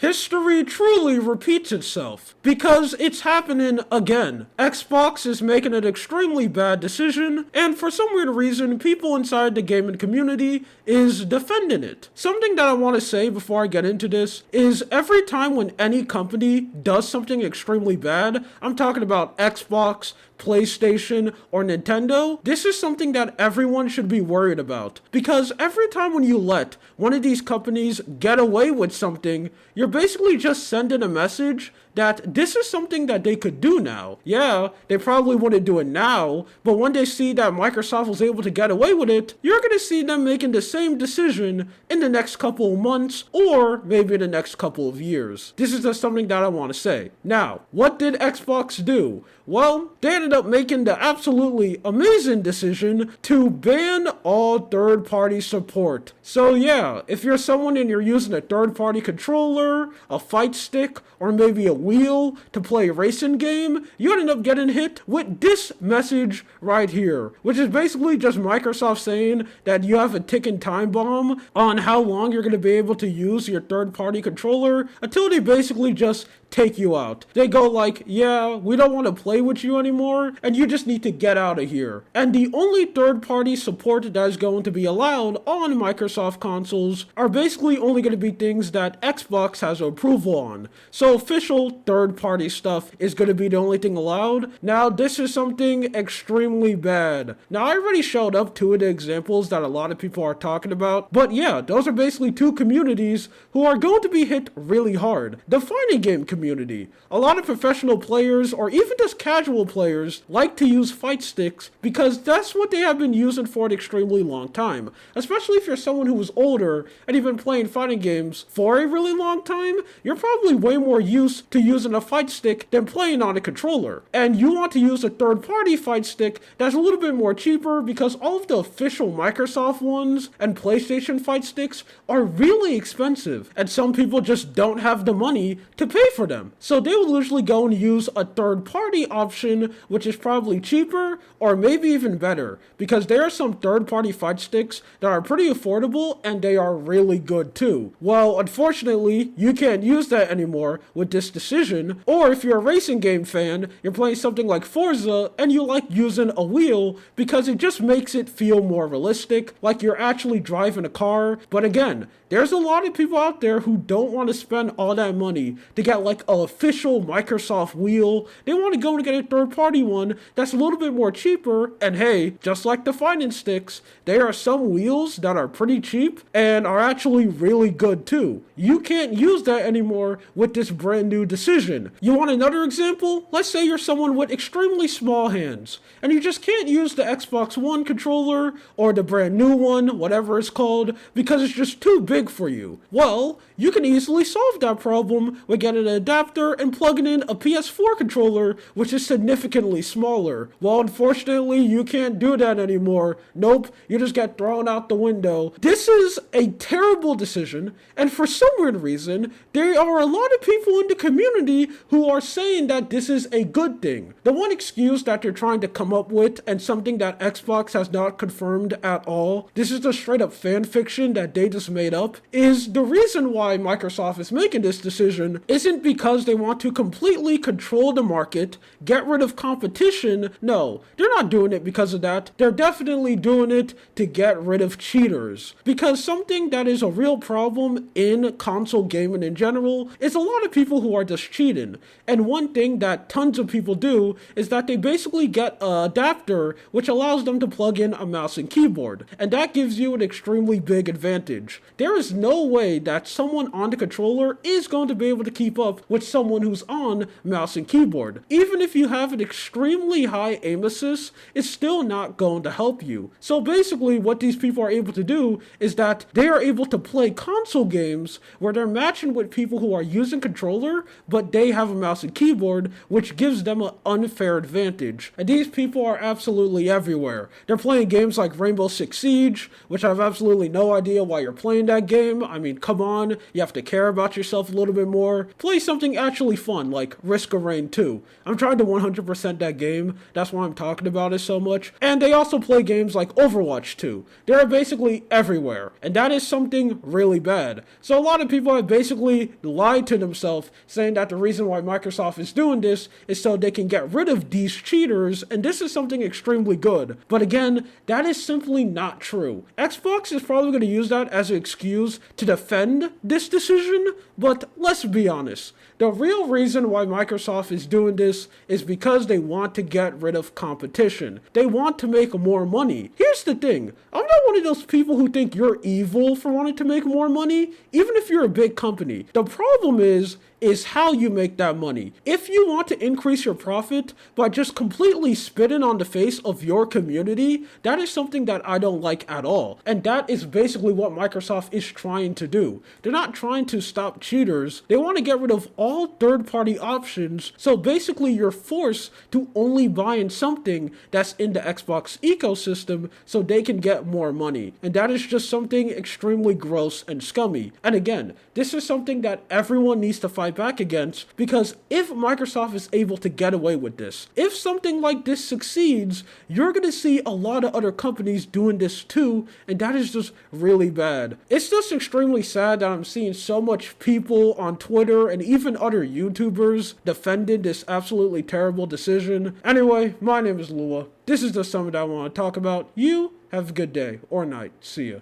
history truly repeats itself because it's happening again. Xbox is making an extremely bad decision, and for some weird reason, people inside the gaming community is defending it. Something that I want to say before I get into this is every time when any company does something extremely bad, I'm talking about Xbox, PlayStation, or Nintendo, this is something that everyone should be worried about. Because every time when you let one of these companies get away with something, you're basically just sending a message that this is something that they could do now. Yeah, they probably wouldn't do it now, but when they see that Microsoft was able to get away with it, you're gonna see them making the same decision in the next couple of months, or maybe the next couple of years. This is just something that I want to say. Now, what did Xbox do? Well, they ended up making the absolutely amazing decision to ban all third-party support. So yeah, if you're someone and you're using a third-party controller, a fight stick, or maybe a wheel to play a racing game, you end up getting hit with this message right here, which is basically just Microsoft saying that you have a ticking time bomb on how long you're going to be able to use your third-party controller until they basically just take you out. They go like, yeah, we don't want to play with you anymore, and you just need to get out of here. And the only third-party support that is going to be allowed on Microsoft consoles are basically only going to be things that Xbox has approval on. So official third-party stuff is going to be the only thing allowed. Now, this is something extremely bad. Now, I already showed up two of the examples that a lot of people are talking about, but yeah, those are basically two communities who are going to be hit really hard. The fighting game community. A lot of professional players, or even just casual players, like to use fight sticks because that's what they have been using for an extremely long time. Especially if you're someone who is older and you've been playing fighting games for a really long time, you're probably way more used to using a fight stick than playing on a controller. And you want to use a third-party fight stick that's a little bit more cheaper because all of the official Microsoft ones and PlayStation fight sticks are really expensive, and some people just don't have the money to pay for them. So they will usually go and use a third-party option, which is probably cheaper or maybe even better, because there are some third-party fight sticks that are pretty affordable and they are really good too. Well, unfortunately, you can't use that anymore with this decision, or if you're a racing game fan, you're playing something like Forza and you like using a wheel because it just makes it feel more realistic, like you're actually driving a car. But again, there's a lot of people out there who don't want to spend all that money to get like an official Microsoft wheel. They want to go and get a third-party one that's a little bit more cheaper, and hey, just like the fighting sticks, there are some wheels that are pretty cheap and are actually really good too. You can't use that anymore with this brand new decision. You want another example? Let's say you're someone with extremely small hands, and you just can't use the Xbox One controller or the brand new one, whatever it's called, because it's just too big for you. Well, you can easily solve that problem with getting an adapter and plugging in a PS4 controller, which is significantly smaller. Well, unfortunately, you can't do that anymore. Nope, you just get thrown out the window. This is a terrible decision, and for some weird reason, there are a lot of people in the community who are saying that this is a good thing. The one excuse that they're trying to come up with, and something that Xbox has not confirmed at all, this is just straight up fan fiction that they just made up, is the reason why Microsoft is making this decision isn't because they want to completely control the market, get rid of competition. No, they're not doing it because of that. They're definitely doing it to get rid of cheaters. Because something that is a real problem in console gaming in general is a lot of people who are just cheating. And one thing that tons of people do is that they basically get an adapter which allows them to plug in a mouse and keyboard. And that gives you an extremely big advantage. There is no way that someone on the controller is going to be able to keep up with someone who's on mouse and keyboard. Even if you have an extremely high aim assist, it's still not going to help you. So basically what these people are able to do is that they are able to play console games where they're matching with people who are using controller, but they have a mouse and keyboard, which gives them an unfair advantage. And these people are absolutely everywhere. They're playing games like Rainbow Six Siege, which I have absolutely no idea why you're playing that game. I mean, come on, you have to care about yourself a little bit more. Play something actually fun like Risk of Rain 2. I'm trying to 100% that game. That's why I'm talking about it so much. And they also play games like Overwatch 2. They're basically everywhere. And that is something really bad. So a lot of people have basically lied to themselves, saying that the reason why Microsoft is doing this is so they can get rid of these cheaters, and this is something extremely good. But again, that is simply not true. Xbox is probably going to use that as an excuse to defend this decision, but let's be honest. The real reason why Microsoft is doing this is because they want to get rid of competition. They want to make more money. Here's the thing. I'm not one of those people who think you're evil for wanting to make more money, even if you're a big company. The problem is how you make that money. If you want to increase your profit by just completely spitting on the face of your community, that is something that I don't like at all. And that is basically what Microsoft is trying to do. They're not trying to stop cheaters. They want to get rid of all third-party options, so basically you're forced to only buy in something that's in the Xbox ecosystem so they can get more money. And that is just something extremely gross and scummy. And again, this is something that everyone needs to fight back against, because if Microsoft is able to get away with this, if something like this succeeds, you're going to see a lot of other companies doing this too, and that is just really bad. It's just extremely sad that I'm seeing so much people on Twitter and even other YouTubers defending this absolutely terrible decision. Anyway, my name is Lua. This is the summit I want to talk about. You have a good day or night. See ya.